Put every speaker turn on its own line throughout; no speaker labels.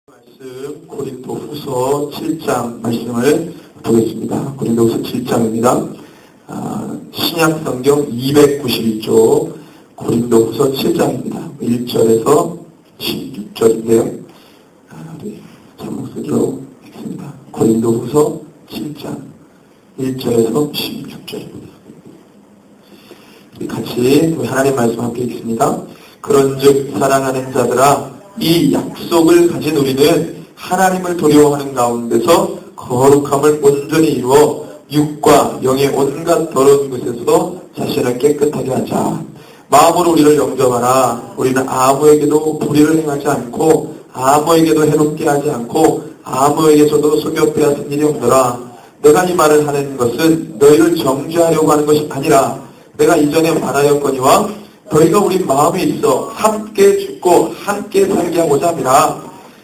말씀 고린도후서 7장 말씀을 보겠습니다. 고린도후서 7장입니다. 신약 성경 292쪽 고린도후서 7장입니다. 1절에서 16절인데요. 제목으로 읽습니다. 고린도후서 7장 1절에서 16절입니다. 같이 하나님 말씀 함께 읽습니다. 그런즉 사랑하는 자들아, 이 약속을 가진 우리는 하나님을 두려워하는 가운데서 거룩함을 온전히 이루어 육과 영의 온갖 더러운 것에서 자신을 깨끗하게 하자. 마음으로 우리를 영접하라. 우리는 아무에게도 불의를 행하지 않고 아무에게도 해롭게 하지 않고 아무에게서도 속여 빼앗은 일이 없노라. 내가 이 말을 하는 것은 너희를 정죄하려고 하는 것이 아니라 내가 이전에 말하였거니와 너희가 우리 마음에 있어 함께 죽고 함께 살게 하고자 함이라.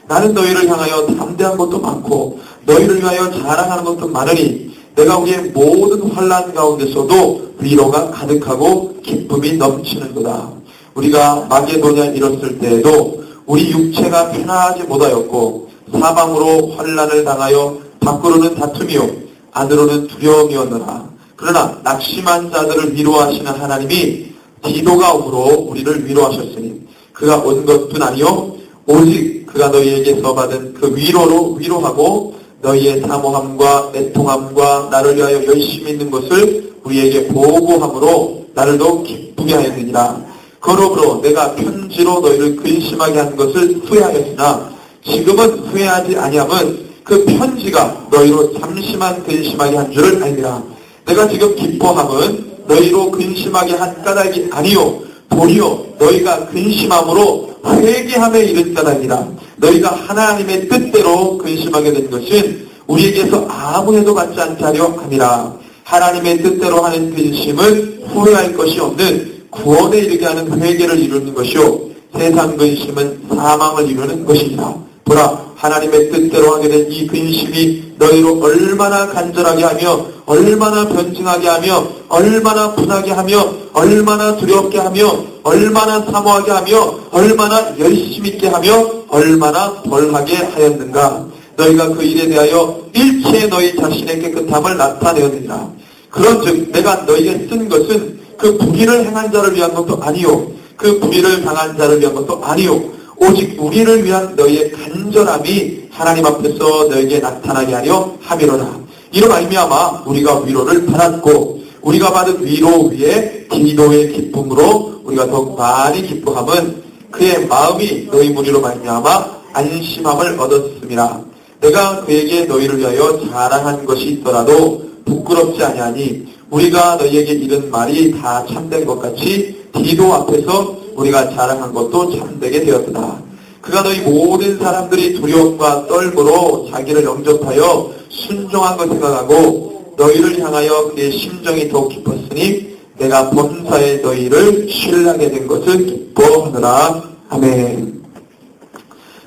나는 너희를 향하여 담대한 것도 많고 너희를 위하여 자랑하는 것도 많으니 내가 우리의 모든 환난 가운데서도 위로가 가득하고 기쁨이 넘치는도다. 우리가 마게도냐에 이뤘을 때에도 우리 육체가 편하지 못하였고 사방으로 환난을 당하여 밖으로는 다툼이요 안으로는 두려움이었노라. 그러나 낙심한 자들을 위로하시는 하나님이 디도가 오므로 우리를 위로하셨으니 그가 온 것뿐 아니요 오직 그가 너희에게서 받은 그 위로로 위로하고 너희의 사모함과 애통함과 나를 위하여 열심히 있는 것을 우리에게 보고함으로 나를 더욱 기쁘게 하였느니라. 그러므로 내가 편지로 너희를 근심하게 한 것을 후회하였으나 지금은 후회하지 아니함은 그 편지가 너희로 잠시만 근심하게 한 줄을 알리라. 내가 지금 기뻐함은 너희로 근심하게 한 까닭이 아니요 도리어 너희가 근심함으로 회개함에 이른 까닭이라. 너희가 하나님의 뜻대로 근심하게 된 것은 우리에게서 아무 해도 받지 않게 하려 함이라. 하나님의 뜻대로 하는 근심은 후회할 것이 없는 구원에 이르게 하는 회개를 이루는 것이요 세상 근심은 사망을 이루는 것이니라. 보라, 하나님의 뜻대로 하게 된 이 근심이 너희로 얼마나 간절하게 하며 얼마나 변증하게 하며 얼마나 분하게 하며 얼마나 두렵게 하며 얼마나 사모하게 하며 얼마나 열심 있게 하며 얼마나 벌하게 하였는가. 너희가 그 일에 대하여 일체의 너희 자신의 깨끗함을 나타내었느니라. 그런즉 내가 너희에게 쓴 것은 그 불의를 행한 자를 위한 것도 아니요 그 불의를 당한 자를 위한 것도 아니요 오직 우리를 위한 너희의 간절함이 하나님 앞에서 너희에게 나타나게 하려 함이로라. 이로 말미암아 우리가 위로를 받았고 우리가 받은 위로 위에 디도의 기쁨으로 우리가 더욱 많이 기뻐함은 그의 마음이 너희 무리로 말미암아 안심함을 얻었음이라. 내가 그에게 너희를 위하여 자랑한 것이 있더라도 부끄럽지 아니하니 우리가 너희에게 이른 말이 다 참된 것 같이 디도 앞에서 우리가 자랑한 것도 참되게 되었다. 그가 너희 모든 사람들이 두려움과 떨므로 자기를 영접하여 순종한 것 생각하고 너희를 향하여 그의 심정이 더욱 깊었으니 내가 범사에 너희를 신뢰하게 된 것을 기뻐하느라. 아멘.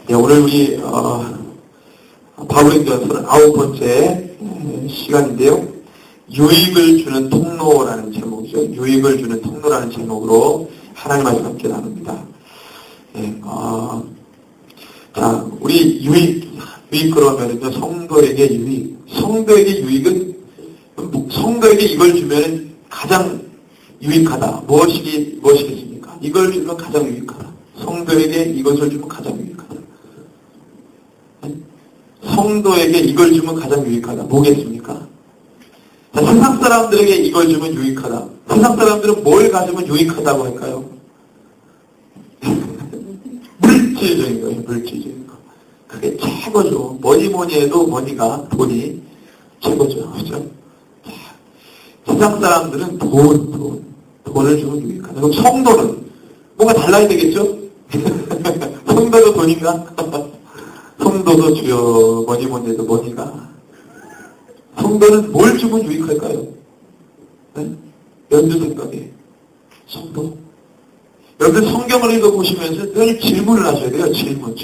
네, 오늘 우리 바울행전서는 9번째 시간인데요. 유익을 주는 통로라는 제목이죠. 유익을 주는 통로라는 제목으로 하나님 말씀 함께 나눕니다. 네, 자, 우리 유익 그러면은요, 성도에게 유익. 성도에게 유익은, 성도에게 이걸 주면 가장 유익하다. 무엇이겠습니까? 이걸 주면 가장 유익하다. 성도에게 이것을 주면 가장 유익하다. 네? 성도에게 이걸 주면 가장 유익하다. 뭐겠습니까? 자, 세상 사람들에게 이걸 주면 유익하다. 세상 사람들은 뭘 가지면 유익하다고 할까요? 물질적인 거예요. 물질적인 거. 그게 최고죠. 뭐니 해도 돈이 최고죠. 그죠? 세상 사람들은 돈을 주면 유익하다. 그럼 성도는 뭔가 달라야 되겠죠? 성도도 돈인가? 성도도 주여 뭐니 해도 뭐니가. 성도는 뭘 주면 유익할까요? 네? 여러분들 생각에 성도. 여러분들 성경을 읽어보시면서 늘 질문을 하셔야 돼요. 질문.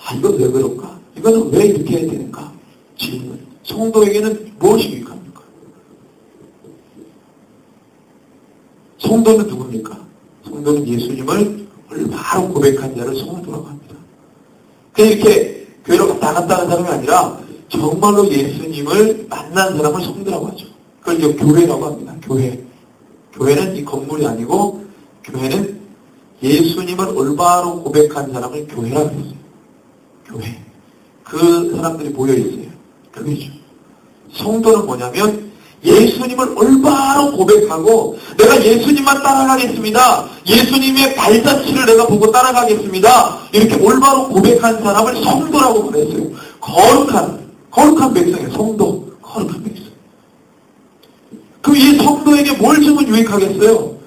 아, 이건 왜 그럴까? 이거는 왜 이렇게 해야 되는가? 질문. 성도에게는 무엇이 유익합니까? 성도는 누굽니까? 성도는 예수님을 바로 고백한 자를 성도라고 합니다. 그냥 이렇게 교회로 갔다 갔다 하는 사람이 아니라 정말로 예수님을 만난 사람을 성도라고 하죠. 그걸 이제 교회라고 합니다. 교회. 교회는 이 건물이 아니고 교회는 예수님을 올바로 고백한 사람을 교회라고 했어요. 교회. 그 사람들이 모여 있어요. 교회죠. 성도는 뭐냐면 예수님을 올바로 고백하고 내가 예수님만 따라가겠습니다. 예수님의 발자취를 내가 보고 따라가겠습니다. 이렇게 올바로 고백한 사람을 성도라고 그랬어요. 거룩한 백성이에요. 성도. 거룩한 백성. 그럼 이 성도에게 뭘 주면 유익하겠어요?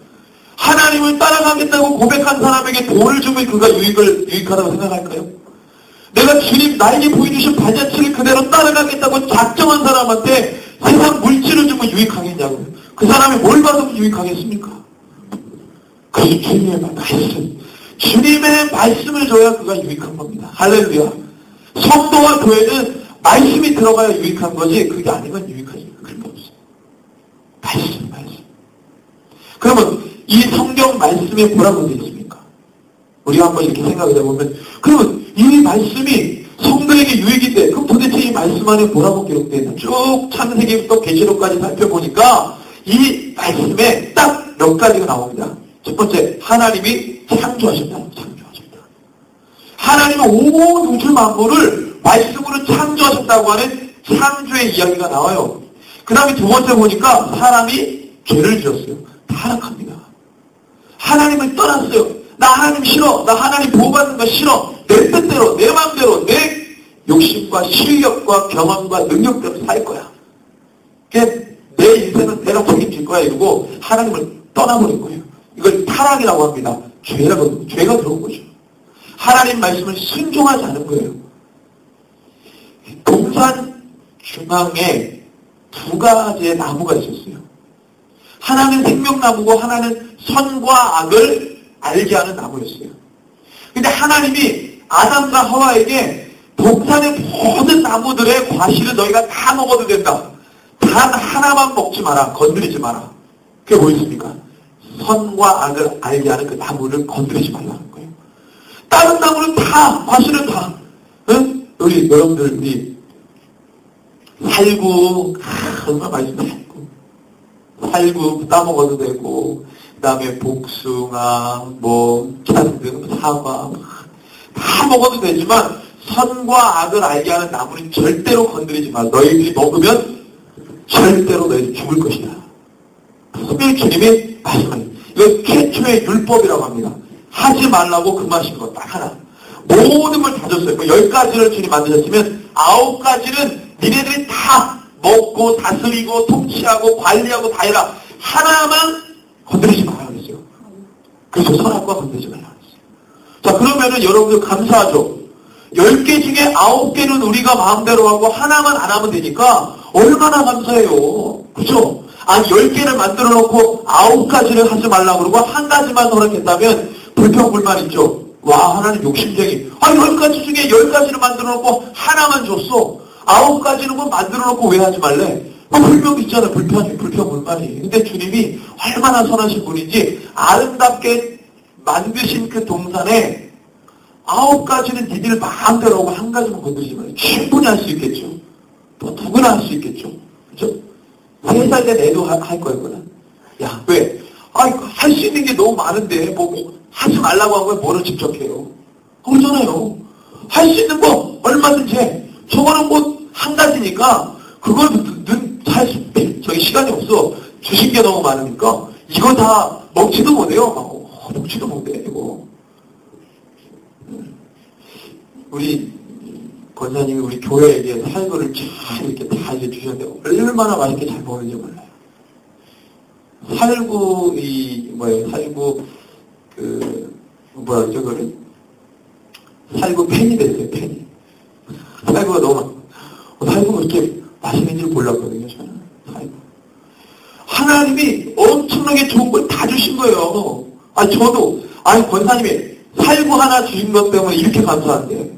하나님을 따라가겠다고 고백한 사람에게 돈을 주면 그가 유익하다고 생각할까요? 내가 주님 나에게 보여주신 발자취를 그대로 따라가겠다고 작정한 사람한테 세상 물질을 주면 유익하겠냐고요. 그 사람이 뭘 받으면 유익하겠습니까? 그래서 주님의 말씀. 주님의 말씀을 줘야 그가 유익한 겁니다. 할렐루야. 성도와 교회는 말씀이 들어가야 유익한 거지 그게 아니면 유익하지. 그런 거 없어요. 말씀. 그러면 이 성경 말씀에 뭐라고 되어 있습니까? 우리가 한번 이렇게 생각을 해보면 그러면 이 말씀이 성도에게 유익이 돼. 그럼 도대체 이 말씀 안에 뭐라고 기록되어 있나? 쭉 창세기부터 계시록까지 살펴보니까 이 말씀에 딱 몇 가지가 나옵니다. 첫 번째, 하나님이 창조하셨다. 하나님은 온 우주 만물을 말씀으로 창조하셨다고 하는 창조의 이야기가 나와요. 그 다음에 두 번째 보니까 사람이 죄를 지었어요. 타락합니다. 하나님을 떠났어요. 나 하나님 싫어. 나 하나님 보호받는 거 싫어. 내 뜻대로, 내 마음대로, 내 욕심과 실력과 경험과 능력대로 살 거야. 내 인생은 내가 책임질 거야. 이러고 하나님을 떠나버린 거예요. 이걸 타락이라고 합니다. 죄가 들어온 거죠. 하나님 말씀을 순종하지 않은 거예요. 동산 중앙에 두 가지의 나무가 있었어요. 하나는 생명나무고 하나는 선과 악을 알게 하는 나무였어요. 근데 하나님이 아담과 하와에게 동산의 모든 나무들의 과실을 너희가 다 먹어도 된다. 단 하나만 먹지 마라. 건드리지 마라. 그게 뭐였습니까? 선과 악을 알게 하는 그 나무를 건드리지 말라는 거예요. 다른 나무는 다, 과실은 다. 응? 여러분들, 우리 살구, 얼마나 맛있다. 살구 따먹어도 되고, 그 다음에 복숭아, 캔등, 사과, 다 먹어도 되지만, 선과 악을 알게 하는 나무는 절대로 건드리지 마. 너희들이 먹으면 절대로 너희들 죽을 것이다. 분명히 주님이 말씀하세요. 이거 최초의 율법이라고 합니다. 하지 말라고 금하신 것 딱 하나. 모든 걸 다 줬어요. 10가지를 주님 만드셨으면 9가지는 니네들이 다 먹고 다스리고 통치하고 관리하고 다 해라. 하나만 건드리지 말라 그랬어요. 그래서 선악과 건드리지 말라 그랬어요. 자, 그러면은 여러분들 감사하죠. 10개 중에 9개는 우리가 마음대로 하고 하나만 안 하면 되니까 얼마나 감사해요. 그죠? 아니 10개를 만들어 놓고 9가지를 하지 말라고 그러고 한 가지만 허락했다면 불평불만 있죠. 와, 하나님 욕심쟁이. 10가지 중에 10가지를 만들어 놓고 하나만 줬어. 9가지는 뭐 만들어 놓고 왜 하지 말래? 불평 있잖아요. 불평불만이. 근데 주님이 얼마나 선하신 분인지 아름답게 만드신 그 동산에 9가지는 니들 마음대로 하고 한 가지만 건드리지 말아요. 충분히 할 수 있겠죠. 또 누구나 할 수 있겠죠. 그죠? 3살 된 애도 할 거였거든. 야, 왜? 할 수 있는 게 너무 많은데, 하지 말라고 한 거에 뭐를 직접 해요? 그러잖아요. 할 수 있는 거 얼마든지 해. 저거는 한 가지니까, 그걸 저기 시간이 없어. 주신 게 너무 많으니까, 이거 다 먹지도 못해요. 먹지도 못해, 이거. 우리 권사님이 우리 교회에게 살구를 잘 이렇게 다 주셨는데 얼마나 맛있게 잘 먹는지 몰라요. 살구 살구 그거를 살구 팬이 됐어요. 팬이. 살구가 너무 살구가 이렇게 맛있는 줄 몰랐거든요. 저는 살구. 하나님이 엄청나게 좋은 걸 다 주신 거예요. 저도 권사님이 살구 하나 주신 것 때문에 이렇게 감사한데.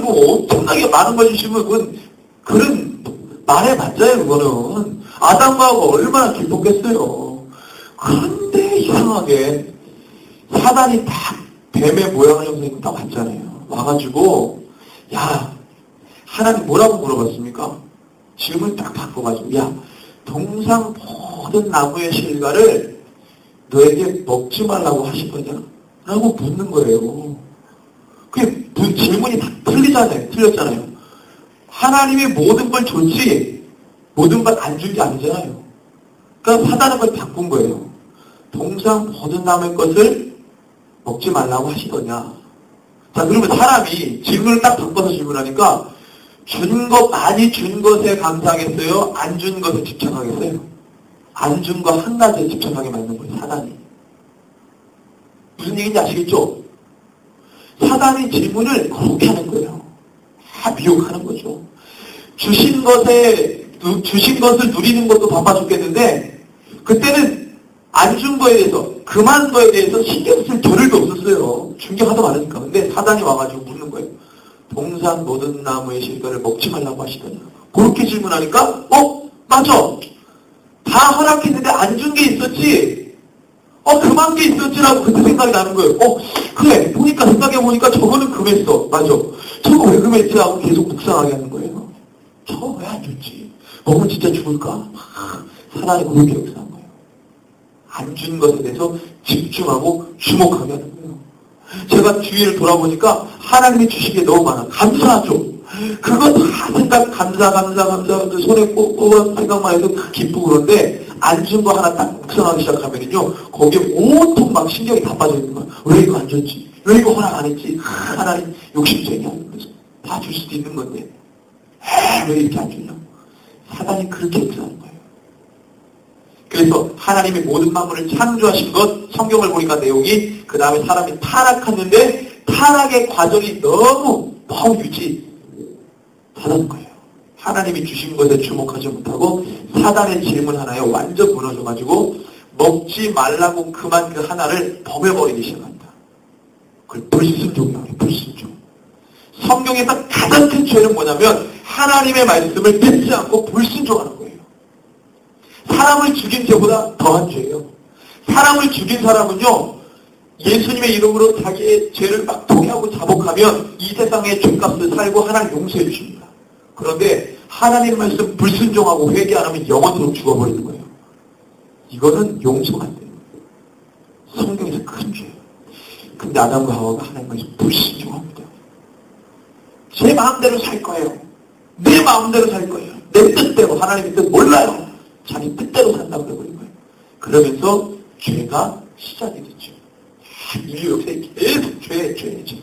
엄청나게 많은 걸 주시면 그런 말에 맞아요, 그거는. 아담과 하고 얼마나 기뻤겠어요. 그런데 이상하게 사단이 다 뱀의 모양을 형성했고 다 맞잖아요. 와가지고 야, 하나님 뭐라고 물어봤습니까? 질문 딱 바꿔가지고 야, 동상 모든 나무의 실과를 너에게 먹지 말라고 하신 거냐? 라고 묻는 거예요. 그게 질문이 다 틀렸잖아요. 하나님이 모든 걸 줬지 모든 걸 안 준 게 아니잖아요. 그러니까 사단은 걸 바꾼 거예요. 동상 모든 나무의 것을 먹지 말라고 하시더냐. 자, 그러면 사람이 질문을 딱 바꿔서 질문하니까 많이 준 것에 감사하겠어요? 안 준 것에 집착하겠어요? 안 준 거 한 가지에 집착하게 만든 거예요, 사단이. 무슨 얘기인지 아시겠죠? 사단이 질문을 그렇게 하는 거예요. 다 미혹하는 거죠. 주신 것을 누리는 것도 바빠 죽겠는데, 그때는 안 준 거에 대해서, 그만 거에 대해서 신경 쓸 겨를도 없었어요. 준 게 하도 많으니까. 근데 사단이 와가지고 묻는 거예요. 동산 모든 나무의 실과를 먹지 말라고 하시더니. 그렇게 질문하니까, 맞아. 다 허락했는데 안 준 게 있었지. 그만 게 있었지라고 그때 생각이 나는 거예요. 그래. 생각해보니까 저거는 금했어. 맞아. 저거 왜 금했지? 하고 계속 묵상하게 하는 거예요. 저거 왜 안 줬지? 먹으면 진짜 죽을까? 사단이 그렇게 역사한 거예요. 안 준 것에 대해서 집중하고 주목하게 하는 거예요. 제가 주위를 돌아보니까 하나님이 주신 게 너무 많아. 감사하죠. 그거 다 감사. 손에 꼽아 생각만 해도 기쁘고 그런데 안 준 거 하나 딱 묵상하기 시작하면요. 거기에 온통 막 신경이 다 빠져 있는 거야. 왜 이거 안 줬지? 왜 이거 허락 안 했지? 하나님 욕심쟁이야. 그래서 다 줄 수도 있는 건데. 왜 이렇게 안 주냐고. 사단이 그렇게 역사하는 거예요. 그래서 하나님이 모든 만물을 창조하신 것, 성경을 보니까 내용이 그 다음에 사람이 타락했는데 타락의 과정이 너무 유지하는 거예요. 하나님이 주신 것에 주목하지 못하고 사단의 질문 하나에 완전 무너져가지고 먹지 말라고 그만 그 하나를 범해버리기 시작합니다. 그걸 불순종이라고 해요. 불순종. 성경에서 가장 큰 죄는 뭐냐면 하나님의 말씀을 듣지 않고 불순종하는 거예요. 사람을 죽인 죄보다 더한 죄예요. 사람을 죽인 사람은요, 예수님의 이름으로 자기의 죄를 막 토해하고 자복하면 이 세상의 죄값을 살고 하나님 용서해 주십니다. 그런데 하나님 말씀 불순종하고 회개 안 하면 영원토록 죽어버리는 거예요. 이거는 용서가 안 되는 거예요. 성경에서 큰 죄예요. 근데 아담과 하와가 하나님 말씀 불순종합니다. 제 마음대로 살 거예요. 내 마음대로 살 거예요. 내 뜻대로. 하나님의 뜻 몰라요. 자기 뜻대로 산다고 그래버린 거예요. 그러면서 죄가 시작이 됐죠. 인류 역사에 계속 죄.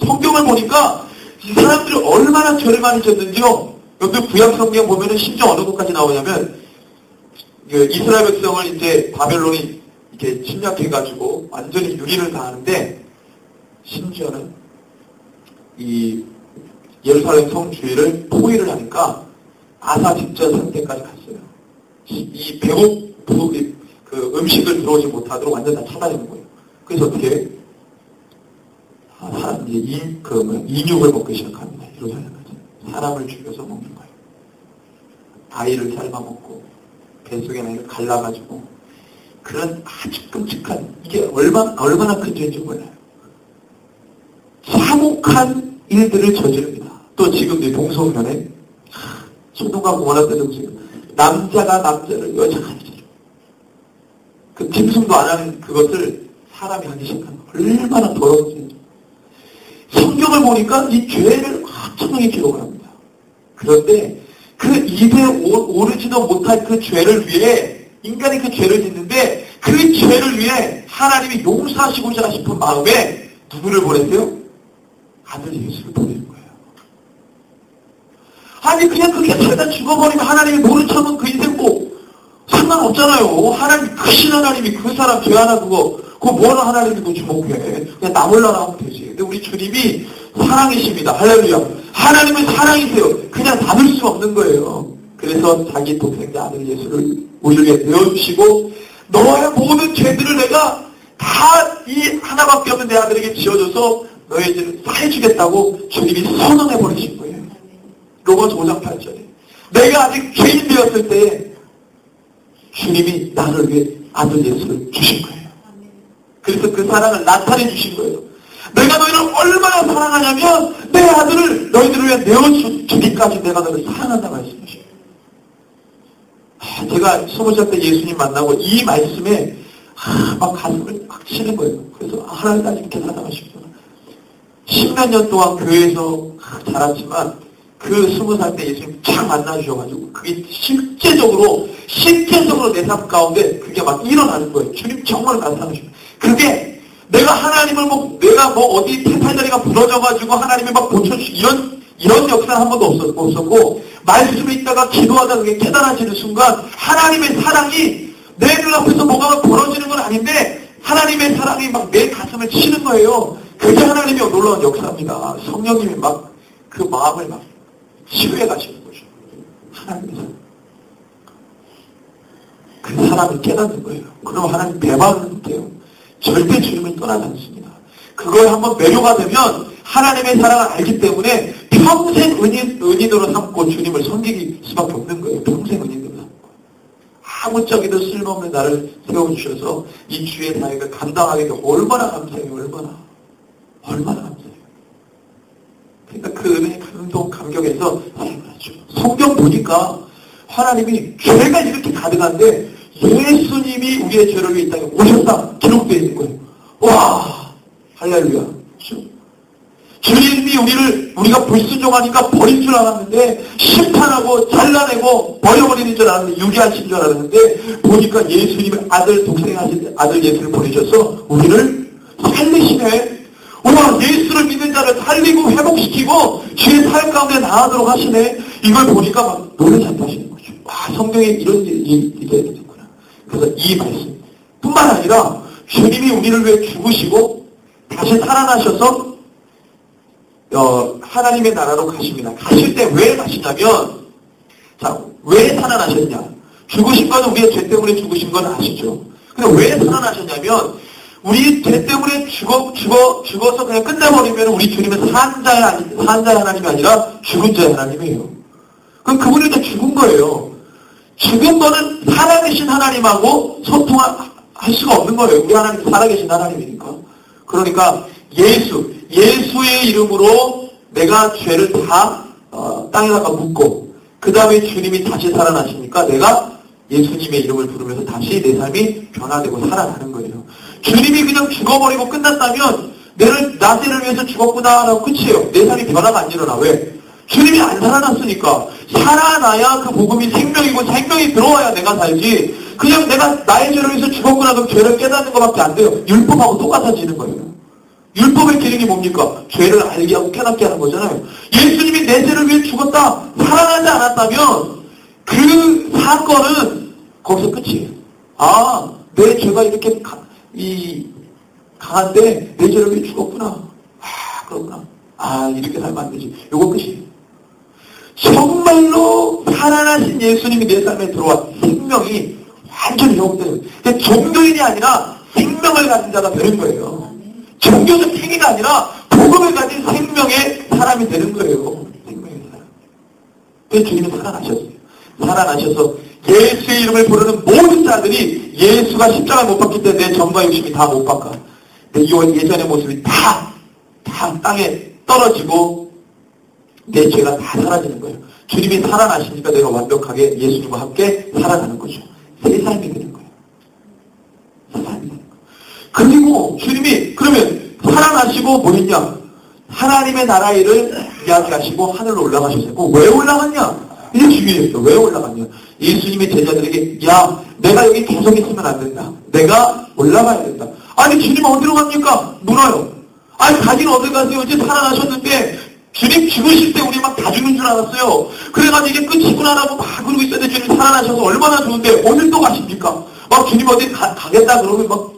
성경을 보니까 이 사람들이 얼마나 죄를 많이 졌는지요. 여기 구약 성경 보면은 심지어 어느 곳까지 나오냐면 이스라엘 백성을 이제 바벨론이 이렇게 침략해가지고 완전히 유린을 당하는데 심지어는 이 예루살렘 성 주위를 포위를 하니까 아사 직전 상태까지 갔어요. 이 그 음식을 들어오지 못하도록 완전 다 차단하는 거예요. 그래서 어떻게 인육을 먹기 시작합니다. 사람을 죽여서 먹는 거예요. 아이를 삶아먹고 뱃속에 아이를 갈라가지고 그런 아주 끔찍한 이게 얼마나 큰 죄인지 몰라요. 참혹한 일들을 저지릅니다. 또 지금 이 동성연애 소동과 고모라 때도 보세요. 남자가 남자를 여자가 여자를 그 짐승도 안 하는 그것을 사람이 하기 시작하는 거예요. 얼마나 더러운 죄인지. 성경을 보니까 이 죄를 확정하게 기록을 합니다. 그런데 그 입에 오르지도 못할 그 죄를 위해 인간이 그 죄를 짓는데 그 죄를 위해 하나님이 용서하시고자 싶은 마음에 누구를 보냈어요? 아들 예수를 보내는 거예요. 아니 그냥 그렇게 살다 죽어버리면 하나님이 모른 척은 그 인생 뭐 상관없잖아요. 하나님 크신 하나님이 그 사람 죄 하나 그거 뭐라 하나님이 그 주목해. 그냥 나 몰라라 하면 되지. 근데 우리 주님이 사랑이십니다. 할렐루야. 하나님은 사랑이세요. 그냥 받을 수 없는 거예요. 그래서 자기 독생자 아들 예수를 우리에게 내어주시고 너의 모든 죄들을 내가 다 이 하나밖에 없는 내 아들에게 지어줘서 너의 죄를 다 해주겠다고 주님이 선언해버리신 거예요. 로마서 5장 8절에 내가 아직 죄인 되었을 때 주님이 나를 위해 아들 예수를 주신 거예요. 그래서 그 사랑을 나타내 주신 거예요. 내가 너희를 얼마나 사랑하냐면 내 아들을 너희들을 위해 내어주기까지 내가 너희를 사랑한다 말씀하셔요. 제가 20살 때 예수님 만나고 이 말씀에 막 가슴을 막 치는 거예요. 그래서 하나님 나 이렇게 사랑하시구나. 10몇 년 동안 교회에서 자랐지만 그 20살 때 예수님 쫙 만나주셔가지고 그게 실제적으로 내 삶 가운데 그게 막 일어나는 거예요. 주님 정말 나타나십니다. 그게 내가 하나님을 내가 어디 태탈다리가 부러져가지고 하나님이 막 고쳐주시고 이런 역사는 한 번도 없었고 말씀에 있다가 기도하다 그게 깨달아지는 순간 하나님의 사랑이 내 눈앞에서 뭐가 벌어지는 건 아닌데 하나님의 사랑이 막 내 가슴을 치는 거예요. 그게 하나님의 놀라운 역사입니다. 성령님이 막 그 마음을 막 치유해 가시는 거죠. 하나님의 사랑. 그 사람을 깨닫는 거예요. 그럼 하나님 배반을 못해요. 절대 주님을 떠나지 않습니다. 그거에 한번 매료가 되면 하나님의 사랑을 알기 때문에 평생 은인으로 삼고 주님을 섬기기 수밖에 없는 거예요. 평생 은인으로 삼고. 아무짝에도 쓸모없는 나를 세워주셔서 이 주의 사역을 감당하게 되고 얼마나 감사해요. 얼마나 감사해요. 그러니까 그 은혜의 감격에서 사용하죠. 성경 보니까 하나님이 죄가 이렇게 가득한데 예수님이 우리의 죄를 위해 이 땅에 오셨다 기록되어 있는 거예요. 와, 할렐루야. 주님이 우리가 불순종하니까 버릴 줄 알았는데 심판하고 잘라내고 버려버리는 줄 알았는데 유리하신 줄 알았는데 보니까 예수님의 독생하신 아들 예수를 보내셔서 우리를 살리시네. 와, 예수를 믿는 자를 살리고 회복시키고 주의 사역 가운데 나아가도록 하시네. 이걸 보니까 막 노래 찬다시는 거죠. 와, 성경에 이런 일이 있구나. 그래서 이 말씀 뿐만 아니라 주님이 우리를 위해 죽으시고 다시 살아나셔서 하나님의 나라로 가십니다. 가실 때 왜 가시냐면, 자, 왜 살아나셨냐? 죽으신 건 우리의 죄 때문에 죽으신 건 아시죠? 근데 왜 살아나셨냐면, 우리 죄 때문에 죽어서 그냥 끝내버리면 우리 주님은 산 자의 하나님이 아니라 죽은 자의 하나님이에요. 그럼 그분이 이제 죽은 거예요. 죽은 거는 살아계신 하나님하고 소통할 수가 없는 거예요. 우리 하나님 살아계신 하나님이니까. 그러니까 예수의 이름으로 내가 죄를 다 땅에다가 묻고 그 다음에 주님이 다시 살아나시니까 내가 예수님의 이름을 부르면서 다시 내 삶이 변화되고 살아나는 거예요. 주님이 그냥 죽어버리고 끝났다면 나 죄를 위해서 죽었구나 라고 끝이에요. 내 삶이 변화가 안 일어나. 왜? 주님이 안 살아났으니까. 살아나야 그 복음이 생명이고 생명이 들어와야 내가 살지. 그냥 내가 나의 죄를 위해서 죽었구나 그럼 죄를 깨닫는 것밖에 안 돼요. 율법하고 똑같아지는 거예요. 율법의 기능이 뭡니까? 죄를 알게 하고 깨닫게 하는 거잖아요. 예수님이 내 죄를 위해 죽었다, 살아나지 않았다면 그 사건은 거기서 끝이에요. 아, 내 죄가 이렇게 강한데 내 죄를 위해 죽었구나. 아, 그렇구나. 아, 이렇게 살면 안 되지. 요거 끝이에요. 정말로 살아나신 예수님이 내 삶에 들어와 생명이 완전히 회복돼요. 근데 종교인이 아니라 생명을 가진 자가 되는 거예요. 종교적 행위가 아니라 복음을 가진 생명의 사람이 되는 거예요. 생명의 사람. 그래서 주님은 살아나셨어요. 살아나셔서 예수의 이름을 부르는 모든 자들이 예수가 십자가를 못 박기 때문에 내 정과 욕심이 다 못 박아. 내 예전의 모습이 다 땅에 떨어지고 내 죄가 다 사라지는 거예요. 주님이 살아나시니까 내가 완벽하게 예수님과 함께 살아가는 거죠. 새 삶이 되는 거예요. 새 삶이 되는 거예요. 그리고 주님이 그러면 살아나시고 뭐 했냐? 하나님의 나라 일을 이야기하시고 하늘로 올라가셨어요. 왜 올라갔냐? 이게 중요했어. 왜 올라갔냐? 예수님의 제자들에게 야, 내가 여기 계속 있으면 안 된다. 내가 올라가야 된다. 아니 주님 어디로 갑니까? 물어요. 아니 가긴 어디 가세요? 이제 살아나셨는데 주님 죽으실 때 우리 막 다 죽는 줄 알았어요. 그래가지고 이게 끝이구나라고 막 그러고 있었는데 주님 살아나셔서 얼마나 좋은데 오늘도 가십니까? 막 주님 어디 가겠다 그러면 막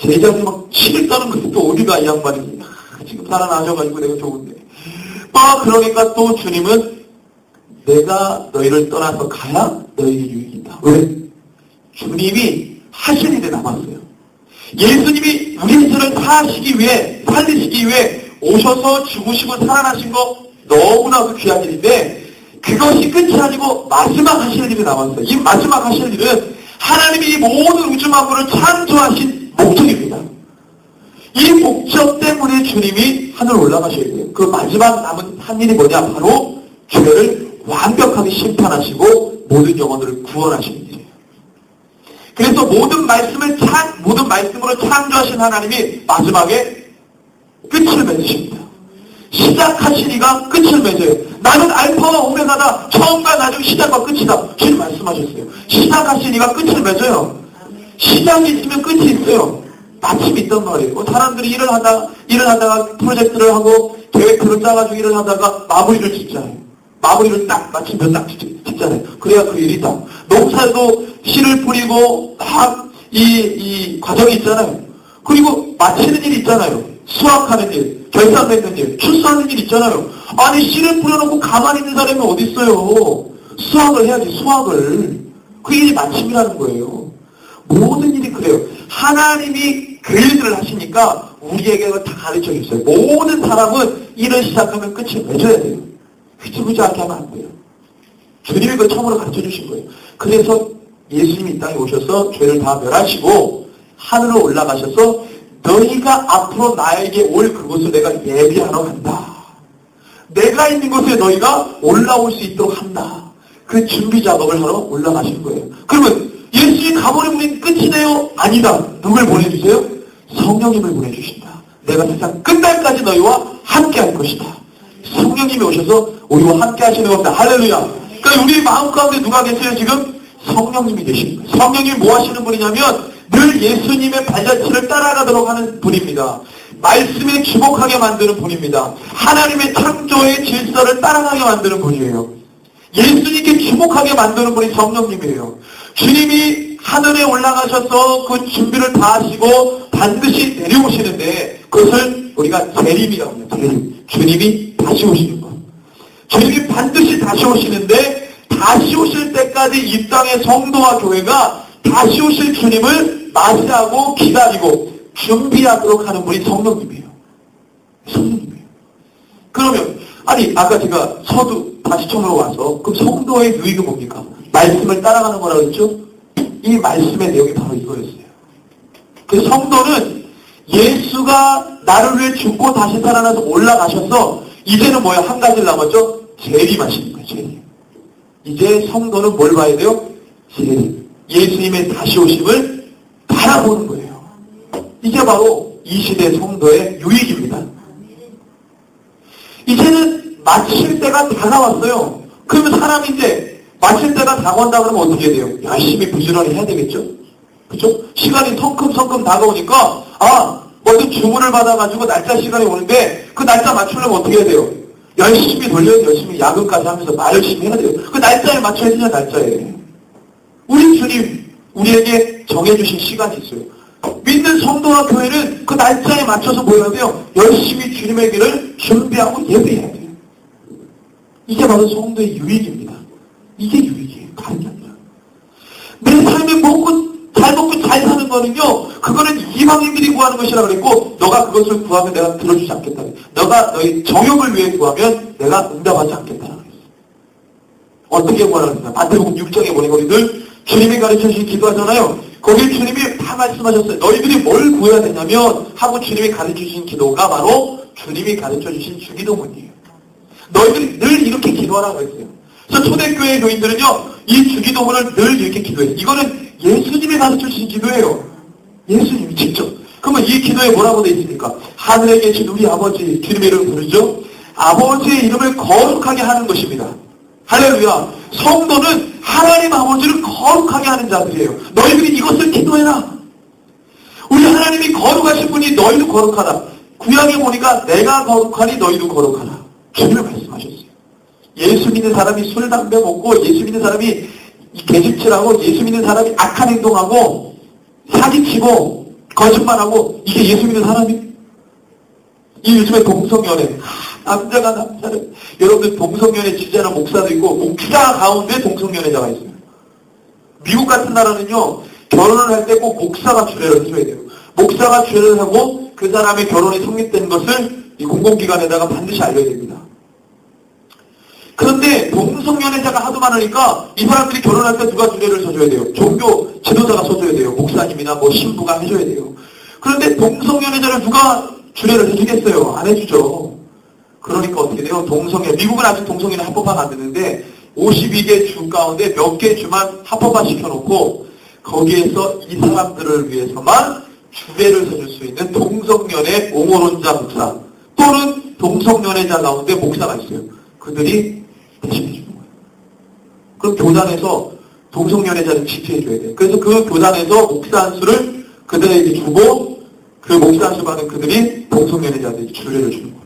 제자들이 막 치를 떠는 거지. 또 어디가 이 양반이 지금 살아나셔가지고 내가 좋은데 그러니까 또 주님은 내가 너희를 떠나서 가야 너희에게 유익이다. 왜? 주님이 하신 일에 남았어요. 예수님이 우리의 죄를 살리시기 위해 오셔서 죽으시고 살아나신 거 너무나도 귀한 일인데 그것이 끝이 아니고 마지막 하실 일이 남았어요. 이 마지막 하실 일은 하나님이 이 모든 우주 만물을 창조하신 목적입니다. 이 목적 때문에 주님이 하늘 올라가셔야 돼요. 그 마지막 남은 한 일이 뭐냐? 바로 죄를 완벽하게 심판하시고 모든 영혼들을 구원하시는 일이에요. 그래서 모든 말씀으로 창조하신 하나님이 마지막에 끝을 맺으십니다. 시작하신 이가 끝을 맺어요. 나는 알파와 오메가다. 처음과 나중 시작과 끝이다. 주님 말씀하셨어요. 시작하신 이가 끝을 맺어요. 시작이 있으면 끝이 있어요. 마침이 있단 말이에요. 사람들이 일을 하다가 프로젝트를 하고 계획표를 짜가지고 일을 하다가 마무리를 짓잖아요. 마무리를 딱 마침표 딱 짓잖아요. 그래야 그 일이 다. 농사도 씨를 뿌리고 막 이 과정이 있잖아요. 그리고 마치는 일이 있잖아요. 수확하는 일, 결산 맺는 일, 출소하는 일 있잖아요. 아니 씨를 뿌려놓고 가만히 있는 사람이 어디 있어요? 수확을 해야지, 수확을. 그 일이 마침이라는 거예요. 모든 일이 그래요. 하나님이 그 일들을 하시니까 우리에게 다 가르쳐 주셨어요. 모든 사람은 일을 시작하면 끝을 맺어야 돼요. 휘지부지 않게 하면 안 돼요. 주님이 그걸 처음으로 가르쳐 주신 거예요. 그래서 예수님이 이 땅에 오셔서 죄를 다 멸하시고 하늘로 올라가셔서 너희가 앞으로 나에게 올 그곳을 내가 예비하러 간다. 내가 있는 곳에 너희가 올라올 수 있도록 한다. 그 준비 작업을 하러 올라가신 거예요. 그러면 예수님이 가버리면 끝이네요? 아니다. 누굴 보내주세요? 성령님을 보내주신다. 내가 세상 끝날까지 너희와 함께 할 것이다. 성령님이 오셔서 우리와 함께 하시는 겁니다. 할렐루야. 그러니까 우리 마음 가운데 누가 계세요 지금? 성령님이 계신 거예요. 성령님이 뭐 하시는 분이냐면 늘 예수님의 발자취를 따라가도록 하는 분입니다. 말씀에 주목하게 만드는 분입니다. 하나님의 창조의 질서를 따라가게 만드는 분이에요. 예수님께 주목하게 만드는 분이 성령님이에요. 주님이 하늘에 올라가셔서 그 준비를 다 하시고 반드시 내려오시는데 그것을 우리가 재림이라고 해요. 재림. 주님이 다시 오시는 것. 주님이 반드시 다시 오시는데 다시 오실 때까지 이 땅의 성도와 교회가 다시 오실 주님을 맞이하고 기다리고 준비하도록 하는 분이 성령님이에요. 성령님이에요. 그러면 아니 아까 제가 다시 처음으로 와서 그럼 성도의 유익은 뭡니까? 말씀을 따라가는 거라고 했죠? 이 말씀의 내용이 바로 이거였어요. 그 성도는 예수가 나를 위해 죽고 다시 살아나서 올라가셔서 이제는 뭐야? 한 가지를 남았죠? 재림하시는 거예요. 재림. 이제 성도는 뭘 봐야 돼요? 재림. 예수님의 다시 오심을 바라보는 거예요. 이게 바로 이 시대 성도의 유익입니다. 이제는 마칠 때가 다가왔어요. 그러면 사람이 이제 마칠 때가 다가온다 그러면 어떻게 해야 돼요? 열심히 부지런히 해야 되겠죠? 그렇죠? 시간이 성큼성큼 다가오니까 어디 주문을 받아가지고 날짜 시간이 오는데 그 날짜 맞추려면 어떻게 해야 돼요? 열심히 돌려서 열심히 야근까지 하면서 말 열심히 해야 돼요. 그 날짜에 맞춰야 되냐 날짜에. 우리 주님 우리에게 정해주신 시간이 있어요. 믿는 성도와 교회는 그 날짜에 맞춰서 뭐 해야 돼요? 열심히 주님의 길을 준비하고 예배해야 돼요. 이게 바로 성도의 유익입니다. 이게 유익이에요. 다른 게 아니라. 내 삶에 잘 먹고 잘 사는 거는요, 그거는 이방인들이 구하는 것이라 그랬고, 너가 그것을 구하면 내가 들어주지 않겠다. 너가 너의 정욕을 위해 구하면 내가 응답하지 않겠다. 어떻게 구하라고 했나? 마태복음 6장에 보니 거기 늘 주님이 가르쳐주신 기도하잖아요. 거기 주님이 다 말씀하셨어요. 너희들이 뭘 구해야 되냐면 하고 주님이 가르쳐주신 기도가 바로 주님이 가르쳐주신 주기도문이에요. 너희들이 늘 이렇게 기도하라고 했어요. 그래서 초대교회 교인들은요, 이 주기도문을 늘 이렇게 기도해요. 이거는 예수님이 가르쳐주신 기도예요. 예수님이 직접. 그러면 이 기도에 뭐라고 되어 있습니까? 하늘에 계신 우리 아버지, 주님의 이름을 부르죠? 아버지의 이름을 거룩하게 하는 것입니다. 할렐루야. 성도는 하나님 아버지를 거룩하게 하는 자들이에요. 너희들이 이것을 기도해라. 우리 하나님이 거룩하신 분이 너희도 거룩하다. 구약에 보니까 내가 거룩하니 너희도 거룩하라. 주님을 말씀하셨어요. 예수 믿는 사람이 술, 담배 먹고 예수 믿는 사람이 개집질하고 예수 믿는 사람이 악한 행동하고 사기치고 거짓말하고 이게 예수 믿는 사람이? 이 요즘에 동성연애 남자가 남자를 여러분들 동성연애 지지하는 목사도 있고 목사 가운데 동성연애자가 있어요. 미국 같은 나라는요 결혼을 할 때 꼭 목사가 주례를 해줘야 돼요. 목사가 주례를 하고 그 사람의 결혼이 성립된 것을 이 공공기관에다가 반드시 알려야 됩니다. 그런데 동성연애자가 하도 많으니까 이 사람들이 결혼할 때 누가 주례를 서줘야 돼요? 종교 지도자가 서줘야 돼요. 목사님이나 뭐 신부가 해줘야 돼요. 그런데 동성연애자를 누가 주례를 해주겠어요? 안 해주죠. 그러니까 어떻게 돼요? 미국은 아직 동성연애 합법화가 안 되는데 52개 주 가운데 몇 개 주만 합법화 시켜놓고 거기에서 이 사람들을 위해서만 주례를 서줄 수 있는 동성연애 옹호론자 목사 또는 동성연애자 가운데 목사가 있어요. 그들이 대신해 주는 거예요. 그럼 교단에서 동성연애자를 지켜줘야 돼요. 그래서 그 교단에서 목사 한 수를 그들에게 주고 그 목사 한 수 받은 그들이 동성연애자들에게 주례를 주는 거예요.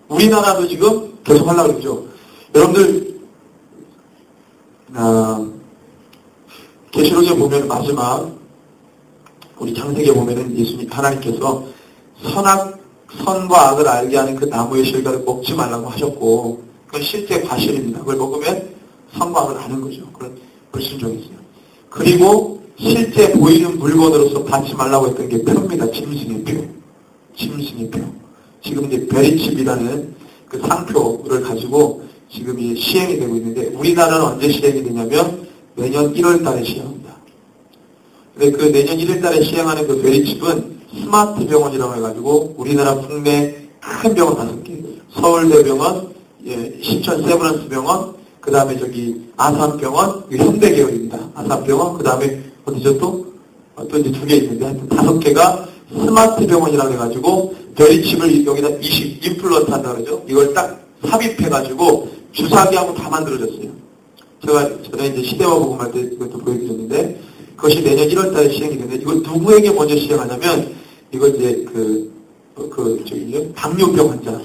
우리나라도 지금 계속 하려고 그러죠. 여러분들 계시록에 보면 마지막 우리 창세기에 보면은 예수님 하나님께서 선과 악을 알게 하는 그 나무의 실과를 먹지 말라고 하셨고 그건 실제 과실입니다. 그걸 먹으면 선과 악을 아는 거죠. 그런 불순종이 있어요. 그리고 실제 보이는 물건으로서 받지 말라고 했던 게 표입니다. 짐승의 표. 짐승의 표. 지금 이제 베리칩이라는 그 상표를 가지고 지금 이 시행이 되고 있는데 우리나라는 언제 시행이 되냐면 내년 1월 달에 시행합니다. 근데 그 내년 1월 달에 시행하는 그 베리칩은 스마트 병원이라고 해가지고 우리나라 국내 큰 병원 5개. 서울대병원, 신천 세브란스 병원, 그 다음에 저기 아산병원, 현대계열입니다. 아산병원, 그 다음에 어디죠 또? 또 이제 2개 있는데 하여튼 5개가 스마트 병원이라고 해가지고 베리칩을 여기다 임플런트 한다 그러죠. 이걸 딱 삽입해가지고 주사기하고 다 만들어졌어요. 제가 전에 이제 시대와 복음할 때 이것도 보여드렸는데 그것이 내년 1월 달에 시행이 되는데 이걸 누구에게 먼저 시행하냐면 이거 이제 당뇨병 환자.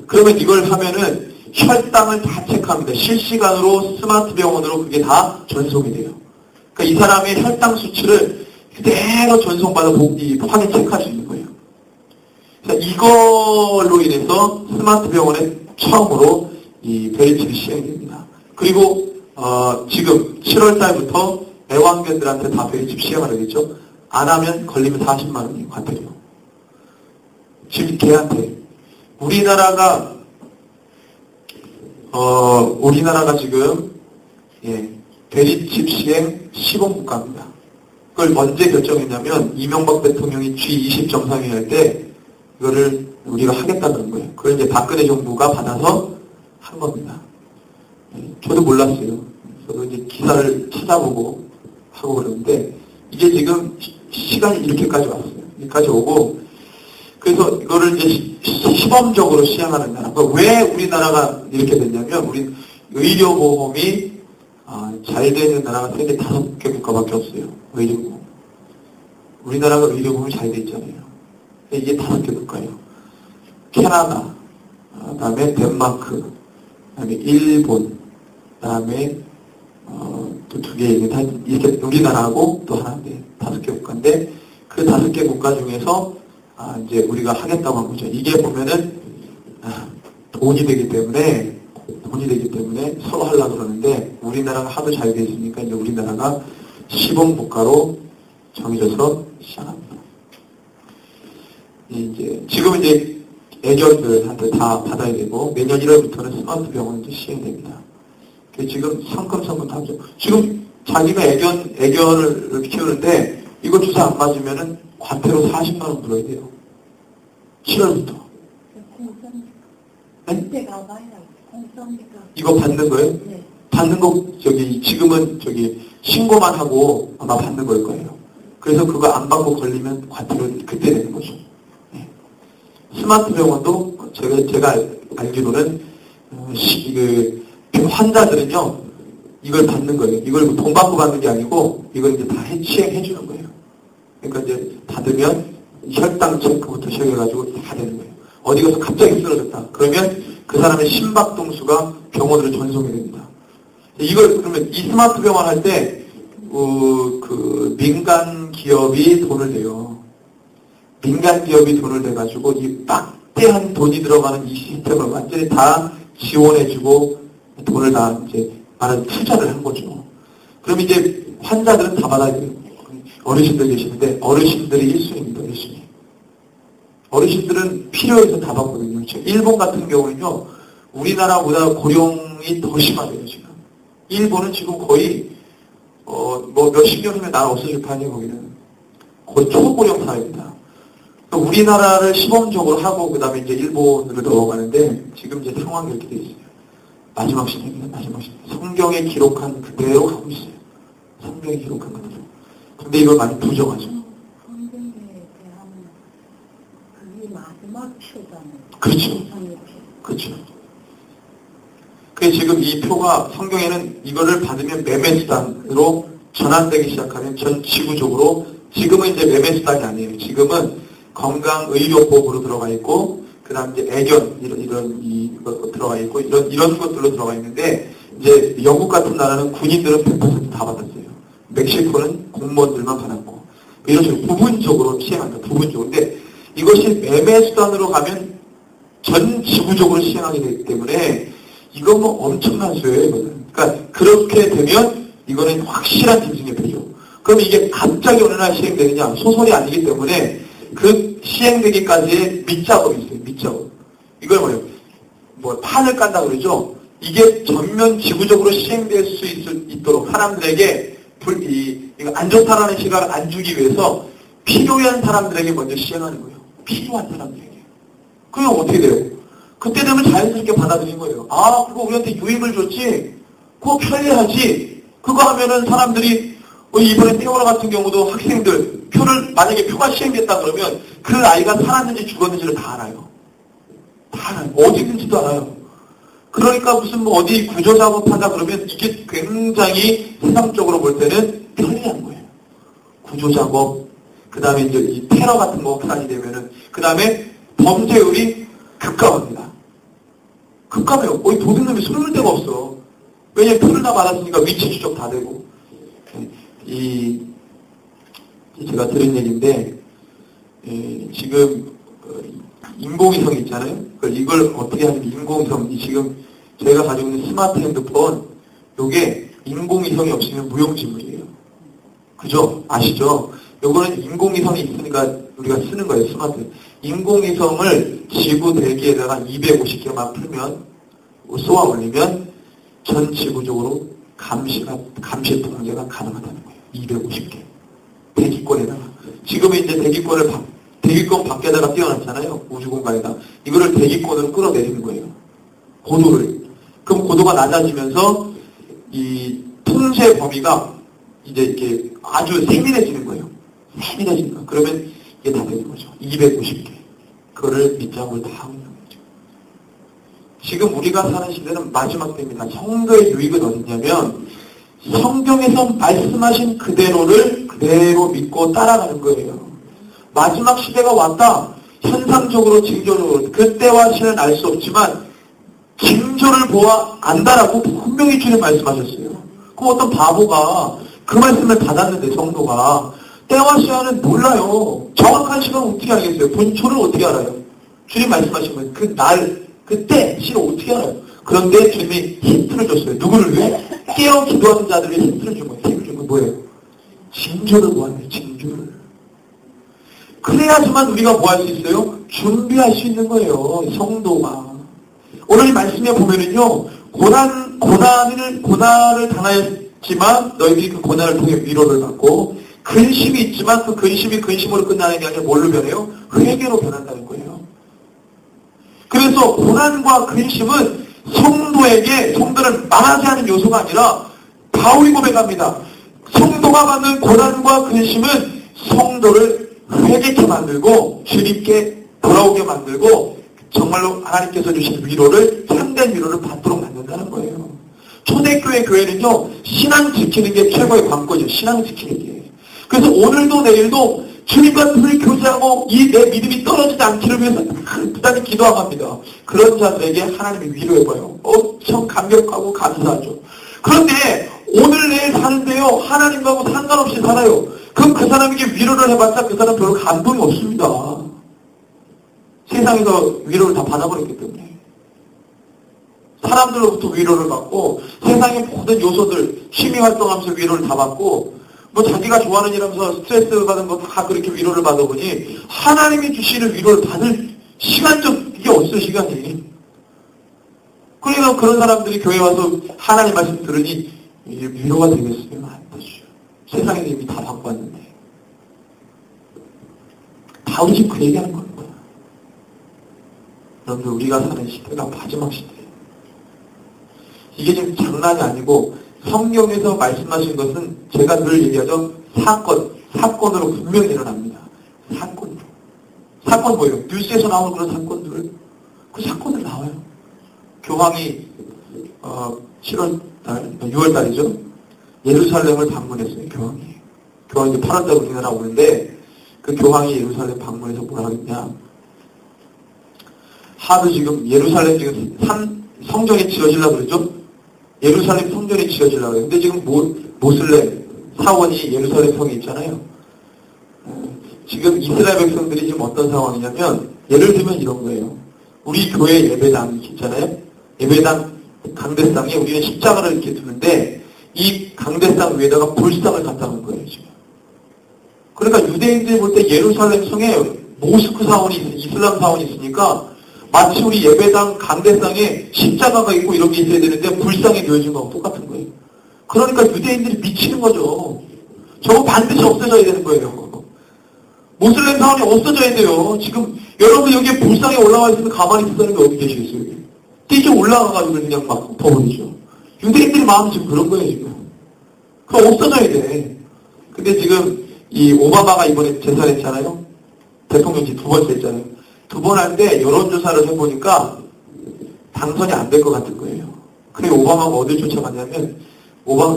그러면 이걸 하면은 혈당을 다 체크합니다. 실시간으로 스마트 병원으로 그게 다 전송이 돼요. 그러니까 이 사람의 혈당 수치를 그대로 전송받아 확인 체크할 수 있는 거예요. 이걸로 인해서 스마트 병원에 처음으로 이 베리칩이 시행이 됩니다. 그리고 지금 7월 달부터 애완견들한테 다 베리칩 시행을 하겠죠. 안 하면 걸리면 40만 원이 과태료. 지금 걔한테 우리나라가 지금 베리칩 시행 시범국가입니다. 그걸 언제 결정했냐면 이명박 대통령이 G20 정상회의 때 이거를 우리가 하겠다는 거예요. 그걸 이제 박근혜 정부가 받아서 한 겁니다. 저도 몰랐어요. 저도 이제 기사를 찾아보고 하고 그러는데 이게 지금 시간이 이렇게까지 왔어요. 여기까지 오고 그래서 이거를 이제 시범적으로 시행하는 나라. 왜 우리나라가 이렇게 됐냐면 우리 의료보험이 잘 되는 나라가 세계 5개 국가밖에 없어요. 의료보험. 우리나라가 의료보험이 잘 돼 있잖아요. 이게 5개 국가예요. 캐나다, 그 다음에 덴마크, 그 다음에 일본, 그 다음에 또 2개 있는데 이렇게 우리나라하고 또 하나인데 5개 국가인데 그 5개 국가 중에서 이제 우리가 하겠다고 한 거죠. 이게 보면은 돈이 되기 때문에 서로 하려고 그러는데 우리나라가 하도 잘 돼 있으니까 이제 우리나라가 시범 국가로 정해져서 시작합니다. 지금 이제 애견들한테 다 받아야 되고 내년 1월부터는 스마트 병원이 이제 시행됩니다. 지금 성큼성큼 하죠. 지금 자기가 애견을 키우는데 이거 주사 안 맞으면은 과태료 40만 원 물어야 돼요. 7월부터. 네? 이거 받는 거예요? 네. 받는 거 지금은 신고만 하고 아마 받는 걸 거예요. 그래서 그거 안 받고 걸리면 과태료 그때 내는 거죠. 네. 스마트 병원도 제가 알기로는 환자들은요 이걸 받는 거예요. 이걸 돈 받고 받는 게 아니고 이걸 이제 다 시행해 주는 거예요. 그러니까 이제 받으면 혈당 체크부터 시작해가지고 다 되는 거예요. 어디 가서 갑자기 쓰러졌다. 그러면 그 사람의 심박동수가 병원으로 전송이 됩니다. 이걸 그러면 이 스마트 병원 할 때 그 민간 기업이 돈을 내요. 민간 기업이 돈을 내가지고 이 막대한 돈이 들어가는 이 시스템을 완전히 다 지원해주고 돈을 다 이제 많은 투자를 한 거죠. 그럼 이제 환자들은 다 받아야 돼요. 어르신들 계시는데 어르신들이 1순위입니다. 1순위. 어르신들은 필요해서 다 받거든요. 일본 같은 경우는요. 우리나라보다 고령이 더 심하대요. 지금. 일본은 지금 거의 뭐 몇십 년 후면 나라 없어질 판이에요. 거기는. 거의 초고령 사회입니다. 우리나라를 시범적으로 하고 그 다음에 이제 일본으로 넘어가는데 지금 이제 상황이 이렇게 돼 있어요. 마지막 시대입니다. 마지막 시대. 성경에 기록한 그대로 가고 있어요. 성경에 기록한 그대로. 근데 이걸 많이 부정하죠.
성경에 대한 그게 마지막 표잖아요.
그렇죠. 그렇죠. 그래서 지금 이 표가 성경에는 이거를 받으면 매매수단으로 전환되기 시작하면 전 지구적으로 지금은 이제 매매수단이 아니에요. 지금은 건강의료법으로 들어가 있고, 그 다음 이제 애견, 이런 들어가 있고, 이런 것들로 들어가 있는데, 이제 영국 같은 나라는 군인들은 100%다 받았어요. 멕시코는 공무원들만 받았고, 이런 식으로 부분적으로 시행한다, 부분적으로. 근데 이것이 매매수단으로 가면 전 지구적으로 시행하게 되기 때문에, 이건 뭐 엄청난 수예요, 이거는. 그러니까 그렇게 되면 이거는 확실한 짐승의 표죠. 그럼 이게 갑자기 어느 날 시행되느냐? 소설이 아니기 때문에 그 시행되기까지의 밑작업이 있어요. 밑작업. 이걸 뭐예요? 뭐 판을 깐다 그러죠. 이게 전면 지구적으로 시행될 수 있도록 사람들에게 이거 안 좋다라는 시각을 안 주기 위해서 필요한 사람들에게 먼저 시행하는 거예요. 필요한 사람들에게. 그럼 어떻게 돼요? 그때 되면 자연스럽게 받아들인 거예요. 아, 그거 우리한테 유익을 줬지? 그거 편리하지? 그거 하면은 사람들이 이번에 세월호 같은 경우도 학생들 표를 만약에 표가 시행됐다 그러면 그 아이가 살았는지 죽었는지를 다 알아요. 다 알아요. 어디 있는지도 알아요. 그러니까 무슨 뭐 어디 구조작업한다 그러면 이게 굉장히 세상적으로 볼 때는 편리한 거예요. 구조작업, 그 다음에 이제 이 테러 같은 거 확산이 되면은, 그 다음에 범죄율이 급감합니다. 급감해요. 거의 도둑놈이 숨을 데가 없어. 왜냐면 표를 다 받았으니까 위치 추적 다 되고. 제가 들은 얘기인데, 지금 인공위성 있잖아요. 이걸 어떻게 하냐면 인공위성, 지금 저희가 가지고 있는 스마트 핸드폰, 요게 인공위성이 없으면 무용지물이에요. 그죠? 아시죠? 요거는 인공위성이 있으니까 우리가 쓰는 거예요, 스마트. 인공위성을 지구 대기에다가 250개만 풀면, 쏘아 올리면 전 지구적으로 감시 통제가 가능하다는 거예요. 250개. 대기권에다가. 지금은 이제 대기권 밖에다가 띄워놨잖아요. 우주공간에다. 이거를 대기권으로 끌어내리는 거예요. 고도를. 그럼 고도가 낮아지면서 이 통제 범위가 이제 이렇게 아주 세밀해지는 거예요. 세밀해지는 거. 그러면 이게 다 되는 거죠. 250개. 그거를 밑장으로 다 하는 거죠. 지금 우리가 사는 시대는 마지막 때입니다. 성도의 유익은 어디냐면 성경에서 말씀하신 그대로를 그대로 믿고 따라가는 거예요. 마지막 시대가 왔다. 현상적으로 징조적으로 그때와 시는 알 수 없지만 징조를 보아 안다라고 분명히 주님 말씀하셨어요. 그럼 어떤 바보가 그 말씀을 받았는데 성도가 때와 시간은 몰라요. 정확한 시간은 어떻게 알겠어요? 본초를 어떻게 알아요? 주님 말씀하신 거예요. 그 날, 그때 시를 어떻게 알아요? 그런데 주님이 힌트를 줬어요. 누구를 위해? 깨어 기도하는 자들에게 힌트를 준 거예요. 힌트를 준 건 뭐예요? 징조를 보았네요. 징조를. 그래야지만 우리가 뭐 할 수 있어요? 준비할 수 있는 거예요. 성도가. 오늘 이 말씀에 보면은요, 고난을 당하였지만 너희들이 그 고난을 통해 위로를 받고 근심이 있지만 그 근심이 근심으로 끝나는 게 아니라 뭘로 변해요? 회개로 변한다는 거예요. 그래서 고난과 근심은 성도를 망하게 하는 요소가 아니라 바울이 고백합니다. 성도가 받는 고난과 근심은 성도를 회개케 만들고 주님께 돌아오게 만들고 정말로 하나님께서 주신 위로를 참된 위로를 받도록 만든다는 거예요. 초대교회 교회는요. 신앙 지키는 게 최고의 관건이에요. 신앙 지키는 게. 그래서 오늘도 내일도 주님과 늘 교제하고 이 내 믿음이 떨어지지 않기를 위해서 부단히 기도합니다. 그런 자들에게 하나님이 위로해봐요. 엄청 감격하고 감사하죠. 그런데 오늘 내일 사는데요. 하나님하고 상관없이 살아요. 그럼 그 사람에게 위로를 해봤자 그 사람 별로 감동이 없습니다. 세상에서 위로를 다 받아버렸기 때문에. 사람들로부터 위로를 받고 세상의 모든 요소들 취미 활동하면서 위로를 다 받고 뭐 자기가 좋아하는 일 하면서 스트레스 받은 거 다 그렇게 위로를 받아보니 하나님이 주시는 위로를 받을 이게 없어요. 시간이. 그러니까 그런 사람들이 교회 와서 하나님 말씀 들으니 위로가 되겠어요? 안 되죠. 세상에 이미 다 받고 왔는데. 바울이 지금 그 얘기하는 거야. 여러분들, 우리가 사는 시대가 마지막 시대예요. 이게 지금 장난이 아니고 성경에서 말씀하신 것은 제가 늘 얘기하죠. 사건으로 분명히 일어납니다. 사건 뭐예요? 뉴스에서 나오는 그런 사건들. 그 사건들 나와요. 교황이 6월달이죠. 예루살렘을 방문했어요. 교황이 8월달 우리나라 오는데 그 교황이 예루살렘 방문해서 뭐라 그랬냐. 하도 지금 예루살렘 지금 성전이 지어지려고 그러죠. 예루살렘 성전이 지어지려고 그래요. 근데 지금 모슬렘 사원이 예루살렘 성에 있잖아요. 지금 이스라엘 백성들이 지금 어떤 상황이냐면 예를 들면 이런 거예요. 우리 교회 예배당 있잖아요. 예배당 강대상에 우리는 십자가를 이렇게 두는데 이 강대상 위에다가 불상을 갖다 놓은 거예요. 지금. 그러니까 유대인들이 볼 때 예루살렘 성에 모스크 사원이 이슬람 사원이 있으니까 마치 우리 예배당 강대상에 십자가가 있고 이런 게 있어야 되는데 불상에 놓여진 거하고 똑같은 거예요. 그러니까 유대인들이 미치는 거죠. 저거 반드시 없어져야 되는 거예요. 모슬렘 사원이 없어져야 돼요. 지금 여러분 여기에 불상에 올라와 있으면 가만히 있었다는 게 어디 계시겠어요? 뛰쳐 올라가가지고 그냥 막 덮어버리죠. 유대인들의 마음이 지금 그런 거예요, 지금. 그거 없어져야 돼. 근데 지금 이 오바마가 이번에 재선했잖아요. 대통령직 2번째 했잖아요. 2번 할 때 여론조사를 해보니까 당선이 안 될 것 같은 거예요. 그래 오바마가 어딜 쫓아갔냐면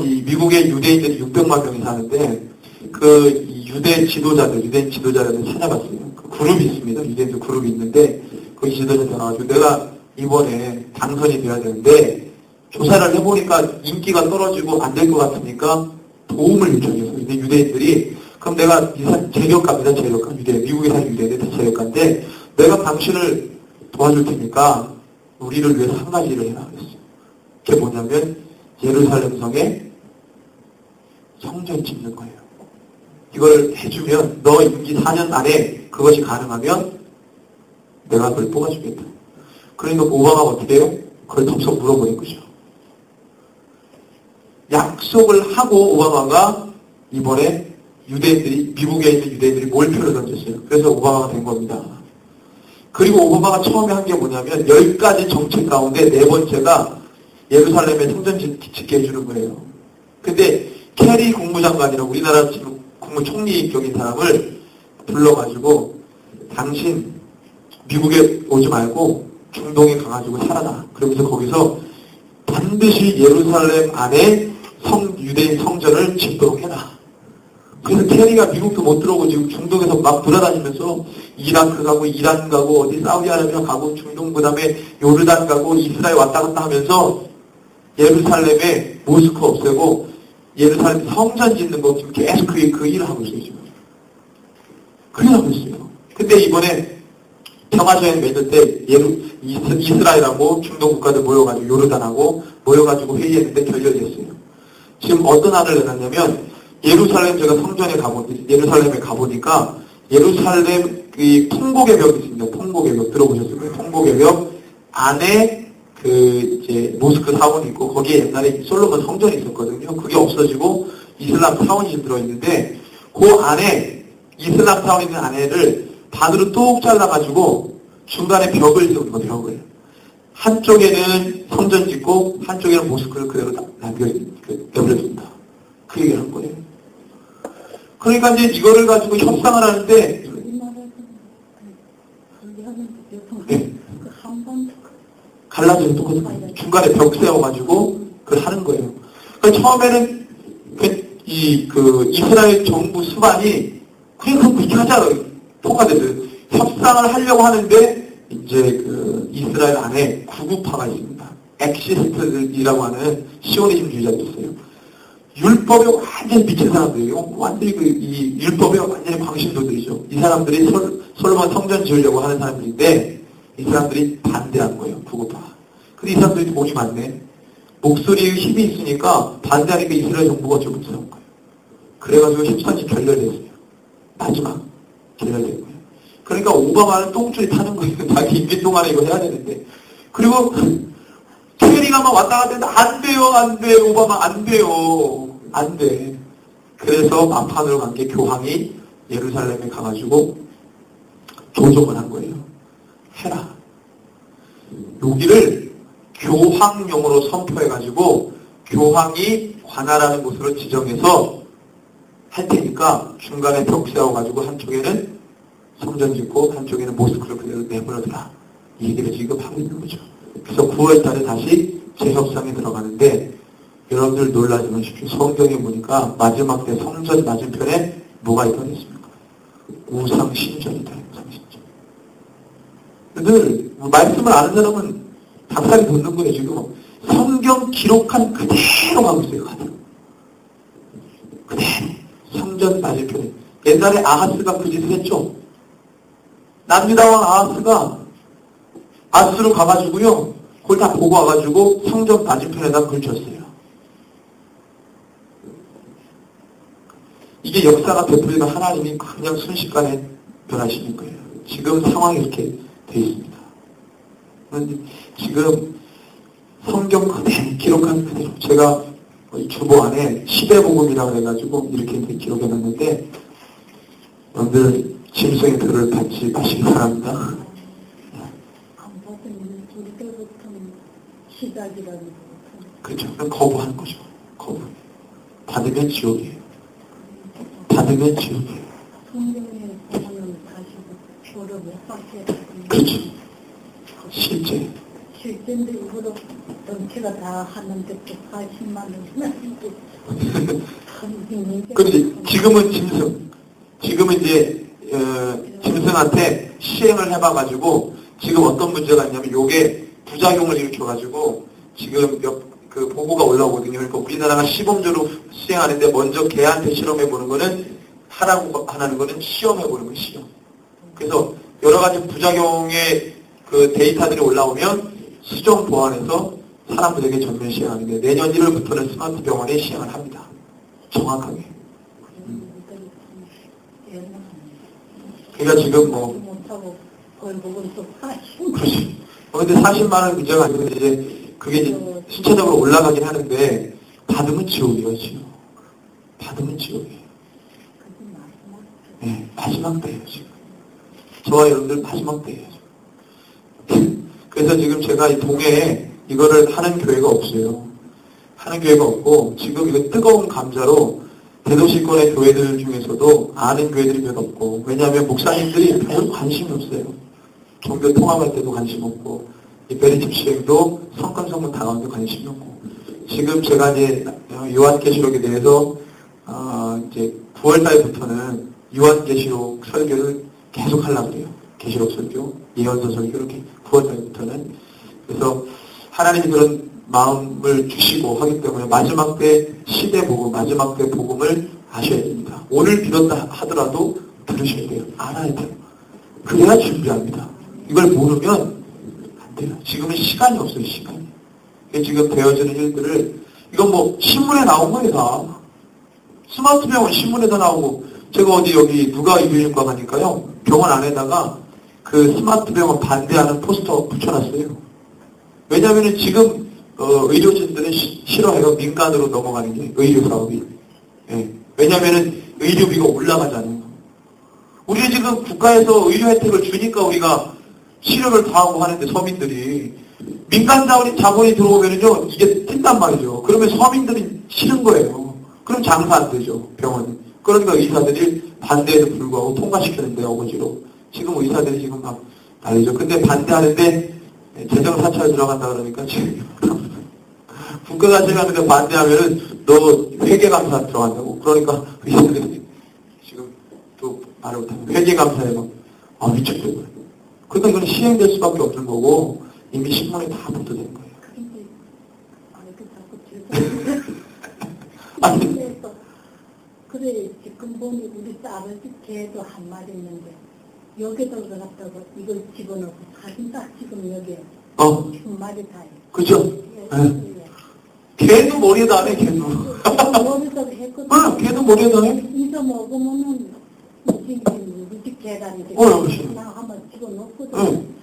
이 미국의 유대인들이 600만 명이 사는데 그 유대인 지도자들 찾아갔어요. 그 그룹이 있습니다. 유대인들 그룹이 있는데 그 지도자한테 나와가지고 내가 이번에 당선이 돼야 되는데 조사를 해보니까 인기가 떨어지고 안 될 것 같으니까 도움을 요청해서 근데 유대인들이 그럼 내가 재력가입니다. 미국에 사는 유대인들 다 재력가인데 내가 당신을 도와줄 테니까 우리를 위해서 한 가지 일을 해라 그랬어요. 그게 뭐냐면 예루살렘 성에 성전 짓는 거예요. 이걸 해주면 너 임기 4년 안에 그것이 가능하면 내가 그걸 뽑아주겠다. 그러니까 오바마가 어떻게 해요? 그걸 덥석 물어버린 거죠. 약속을 하고 오바마가 이번에 미국에 있는 유대인들이 몰표를 던졌어요. 그래서 오바마가 된 겁니다. 그리고 오바마가 처음에 한 게 뭐냐면 10가지 정책 가운데 4번째가 예루살렘에 성전 짓게 해주는 거예요. 근데 캐리 국무장관이라고 우리나라 지금 국무총리격인 사람을 불러가지고 당신 미국에 오지 말고 중동에 가가지고 살아라. 그러면서 거기서 반드시 예루살렘 안에 유대인 성전을 짓도록 해라. 그래서 캐리가 미국도 못 들어오고 지금 중동에서 막 돌아다니면서 이라크 가고 이란 가고 어디 사우디아라비아 가고 중동 그다음에 요르단 가고 이스라엘 왔다 갔다 하면서 예루살렘에 모스크 없애고 예루살렘 성전 짓는 거 지금 계속 그 일을 하고 있어요. 지금. 그일 하고 있어요. 근데 이번에 평화조약 맺을 때 이스라엘하고 중동 국가들 모여가지고 요르단하고 모여가지고 회의했는데 결렬됐어요. 지금 어떤 안을 내놨냐면 예루살렘 제가 예루살렘에 가보니까 예루살렘 그 통곡의 벽이 있습니다. 통곡의 벽 들어보셨어요? 통곡의 벽 안에 이제 모스크 사원이 있고 거기에 옛날에 솔로몬 성전이 있었거든요. 그게 없어지고 이슬람 사원이 좀 들어있는데 그 안에 이슬람 사원이 있는 안에를 반으로 뚝 잘라가지고 중간에 벽을 세우는 거 벽을. 한쪽에는 성전 짓고 한쪽에는 모스크를 그대로 내버려둔다. 그 얘기를 한 거예요. 그러니까 이제 이거를 가지고 협상을 하는데 네. 갈라지는 똑같은 중간에 벽 세워가지고 그걸 하는 거예요. 그러니까 처음에는 이스라엘 정부 수반이 그냥 그렇게 하자 통과됐어요. 협상을 하려고 하는데 이제 이스라엘 안에 구구파가 있습니다. 엑시스트들이라고 하는 시오니즘주의자들이 있어요. 율법에 완전히 미친 사람들이에요. 완전히 이 율법에 완전히 광신도들이죠. 이 사람들이 솔로몬 성전 지으려고 하는 사람들인데 이 사람들이 반대한 거예요. 구구파. 근데 이 사람들이 돈이 많네. 목소리에 힘이 있으니까 반대하니까 이스라엘 정부가 어쩔 수 없는 거예요. 그래가지고 협상이 결렬됐어요. 마지막 결렬된 거예요. 그러니까 오바마는 똥줄이 타는 거예요. 자기 임기 동안에 이거 해야 되는데. 그리고 캐리가 막 왔다 갔다 했는데 안 돼요. 오바마 안 돼요. 안 돼. 그래서 막판으로 간 게 교황이 예루살렘에 가가지고 조정을 한 거예요. 해라. 여기를 교황용으로 선포해가지고 교황이 관할하는 곳으로 지정해서 할 테니까 중간에 벽 세워가지고 한쪽에는 성전 짓고 한쪽에는 모스크를 그대로 내버려두라. 이 얘기를 지금 하고 있는 거죠. 그래서 9월 달에 다시 재협상에 들어가는데 여러분들 놀라지 마십시오. 성경에 보니까 마지막 때 성전 맞은편에 뭐가 있다고 했습니까? 우상신전이다. 우상신전. 늘 말씀을 아는 사람은 닭살이 돋는 거예요. 지금 성경 기록한 그대로 가고 있어요. 그대로. 성전 맞은편에. 옛날에 아하스가 그 짓을 했죠. 남유다왕 아하스가 아스로 가가지고요. 그걸 다 보고 와가지고 성전 맞은편에다 걸쳤어요. 이게 역사가 베풀리는 하나님이 그냥 순식간에 변하시는 거예요. 지금 상황이 이렇게 돼 있습니다. 그런데 지금 성경 그대로 기록한 그대로 제가 주보 안에 시대복음이라고 해가지고 이렇게 기록해놨는데 여러분들 짐승의 들을 받지 마시기 바랍니다.
우리 때부터는 시작이라는 거.
그렇죠. 거부하는 거죠. 거부. 받으면 지옥이에요. 받으면 지옥이에요.
성경에 보면 다시 표를 못 받게 되는.
그렇죠. 실제.
실제인데 이거로 정치가 다 하는데 또 40만 원이나 이게.
그런데 지금은 짐승. 지금은 이제 짐승한테 시행을 해봐가지고 지금 어떤 문제가 있냐면 요게 부작용을 일으켜가지고 지금 그 보고가 올라오거든요. 그러니까 우리나라가 시범적으로 시행하는데 먼저 개한테 실험해보는 거는 하라고 하는 거는 시험해보는 거예요. 시험. 그래서 여러 가지 부작용의 그 데이터들이 올라오면 수정 보완해서 사람들에게 전면 시행하는데 내년 1월부터는 스마트 병원에 시행을 합니다. 정확하게. 그러니까 지금 그렇지. 근데 40만 원 문제가 아니고 이제 그게 이제 수치적으로 올라가긴 하는데 받으면 지옥이에요, 지금. 받으면 지옥이에요. 네, 마지막 때예요, 지금. 저와 여러분들 마지막 때예요. 그래서 지금 제가 이 동해에 이거를 하는 교회가 없어요. 하는 교회가 없고 지금 이거 뜨거운 감자로 대도시권의 교회들 중에서도 아는 교회들이 별로 없고 왜냐하면 목사님들이 별로 관심이 없어요. 종교 통합할 때도 관심 없고 이 베리집 시행도 성간성문 다가오는데 관심이 없고 지금 제가 이제 요한계시록에 대해서 이제 9월 달부터는 요한계시록 설교를 계속 하려고 해요. 계시록 설교, 예언서 설교 이렇게 9월 달부터는 그래서 하나님이 그런 마음을 주시고 하기 때문에 마지막 때 시대 복음, 마지막 때 복음을 아셔야 됩니다. 오늘 믿었다 하더라도 들으셔야 돼요. 알아야 돼요. 그래야 준비합니다. 이걸 모르면 안 돼요. 지금은 시간이 없어요. 시간이. 지금 되어지는 일들을 이건 뭐 신문에 나온 거예요. 다. 스마트 병원 신문에도 나오고 제가 어디 여기 누가 이비인후과 가니까요. 병원 안에다가 그 스마트 병원 반대하는 포스터 붙여놨어요. 왜냐하면 지금 의료진들은 싫어해요. 민간으로 넘어가는 게 의료 사업이. 예. 왜냐하면 의료비가 올라가잖아요. 우리 지금 국가에서 의료 혜택을 주니까 우리가 치료를 다 하고 하는데 서민들이 민간 자본이 들어오면은요 이게 튄단 말이죠. 그러면 서민들이 싫은 거예요. 그럼 장사 안 되죠 병원이. 그러니까 의사들이 반대에도 불구하고 통과시키는데요 어거지로. 지금 의사들이 지금 막 난리죠. 근데 반대하는데 재정 사찰 들어간다 그러니까 지금 국가가 생각하는데 반대하면은 너 회계감사 들어간다고. 그러니까 의사들이 지금 또 말을 못하면 회계감사에 막 미쳤대요. 그러니까 이건 시행될 수밖에 없는 거고 이미 신문에 다 붙어된 거예요.
아니, 그래 지금 보니 우리 아버지 개도 한 마리 있는데 여기다 갖다가 이걸 집어넣고 사진 딱 지금 여기에 한 마리 다 해.
그죠? 개도 머리에다 안 해, 개도.
머리에다 했거든.
개도 머리에다 해.
이거 먹으면은 우리 집 계란이
여보세요.
나 한번 집어넣거든.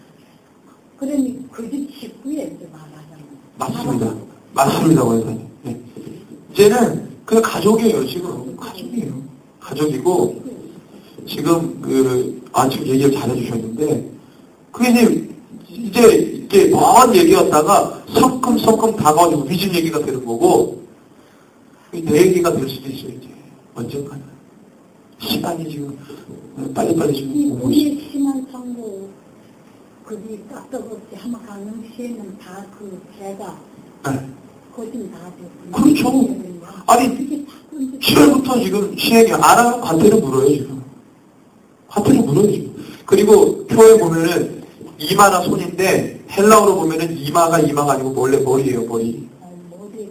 그러니 그 집 식구에 이제 말하잖아.
맞습니다, 원사님. 네. 이제는 그냥 가족이에요, 지금. 가족이에요. 가족이고, 지금 지금 얘기를 잘해주셨는데, 그게 이제 이게 먼 얘기였다가 성큼성큼 다가오고 위진 얘기가 되는 거고, 내 얘기가 될 수도 있어요, 이제. 언젠가는. 시간이 지금 빨리빨리 지금 오고 있어요.
우리 심한 선거, 거기 까딱없이 한번 가는 시에는 다 그 배가,
네.
거진 다 됐고.
그렇죠. 아니, 7월부터 지금 시행이 안 하면 과태료 물어요, 지금. 과태료 물어요, 지금. 그리고 표에 보면은 이마나 손인데, 헬라어로 보면은 이마가 아니고 원래 머리예요, 머리.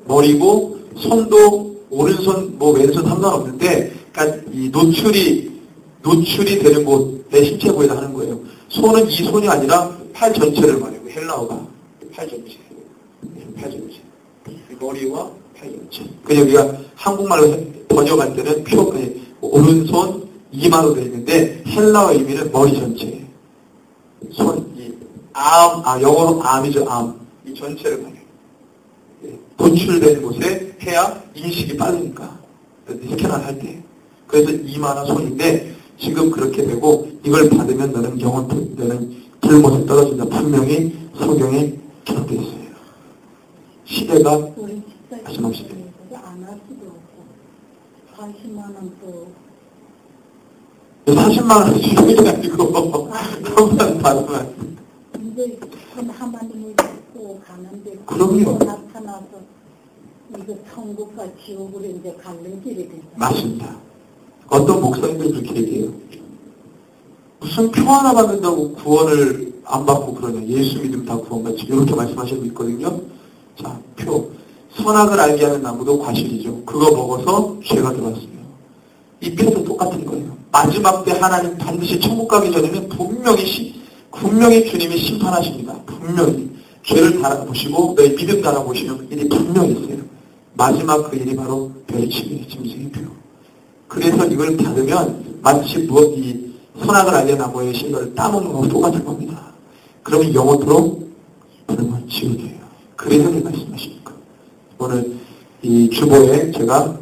머리고, 손도 오른손, 왼손 상관없는데, 그러니까 이 노출이 되는 곳, 내 신체 부위에다 하는 거예요. 손은 이 손이 아니라 팔 전체를 말해요, 헬라어가. 팔 전체. 팔 전체. 머리와 팔 전체. 그래서 우리가 한국말로 번역할 때는 오른손, 이마로 되어 있는데, 헬라어 의미는 머리 전체. 영어로 암이죠, 암. 이 전체를 말해요. 노출된 곳에 해야 인식이 빠르니까. 스캐너를 할 때. 그래서 이마나 손인데, 지금 그렇게 되고, 이걸 받으면 너는 불못에 떨어진다. 분명히 성경에 기록되어 있어요. 시대가 마지막 시대.
안 할 수도 없고, 40만 원 또.
40만 원 주는 게 아니고, 한번 받으면.
이제 하나님을 믿고 가는데,
그럼요.
나타나서, 이거 천국과 지옥으로 이제 가는 길이 된다.
맞습니다. 어떤 목사님들이 그렇게 얘기해요. 무슨 표 하나 받는다고 구원을 안 받고 그러냐. 예수 믿으면 다 구원받지. 이렇게 말씀하시고 있거든요. 자, 표. 선악을 알게 하는 나무도 과실이죠. 그거 먹어서 죄가 들어왔어요. 이 표도 똑같은 거예요. 마지막 때 하나님 반드시 천국 가기 전에는 분명히 주님이 심판하십니다. 분명히. 죄를 달아보시고 너희 믿음 달아보시는 그 일이 분명히 있어요. 마지막 그 일이 바로 멸치의 짐승의 표. 그래서 이걸 받으면 마치 이 선악을 알게 나무의 신을 따먹는 거와 똑같은 겁니다. 그러면 영원토록 그러면 지옥이에요. 그래서 이 말씀하십니까. 오늘 이 주보에 제가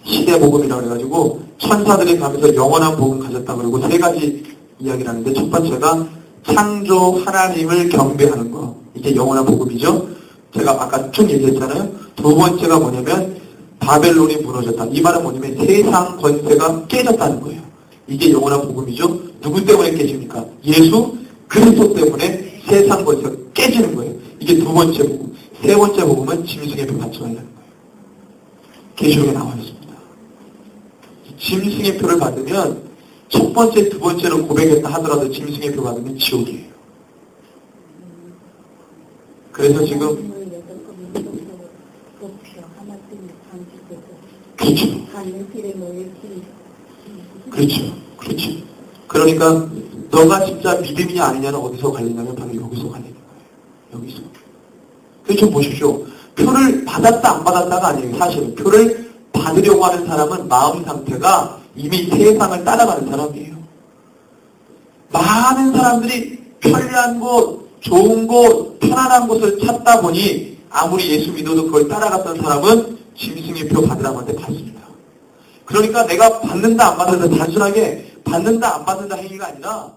시대복음이라고 해가지고 천사들이 가면서 영원한 복음 가졌다 그러고 3가지 이야기를 하는데, 첫 번째가 창조 하나님을 경배하는 거. 이게 영원한 복음이죠. 제가 아까 쭉 얘기했잖아요. 두 번째가 뭐냐면 바벨론이 무너졌다. 이 말은 뭐냐면 세상 권세가 깨졌다는 거예요. 이게 영원한 복음이죠. 누구 때문에 깨집니까? 예수 그리스도 때문에 세상 권세가 깨지는 거예요. 이게 두 번째 복음. 세 번째 복음은 짐승의 표 받쳐야 하는 거예요. 계시록에 나와 있습니다. 짐승의 표를 받으면 첫 번째, 두 번째로 고백했다 하더라도 짐승의 표 받으면 지옥이에요. 그래서 지금 그렇죠. 그러니까 너가 진짜 믿음이냐 아니냐는 어디서 갈리냐면 바로 여기서 갈리는 거예요. 여기서. 그래서 좀 보십시오. 표를 받았다 안 받았다가 아니에요. 사실은 표를 받으려고 하는 사람은 마음 상태가 이미 세상을 따라가는 사람이에요. 많은 사람들이 편리한 곳, 좋은 곳, 편안한 곳을 찾다 보니 아무리 예수 믿어도 그걸 따라갔던 사람은 짐승의 표 받으라고 할 때 받습니다. 그러니까 내가 받는다 안 받는다, 단순하게 받는다 안 받는다 행위가 아니라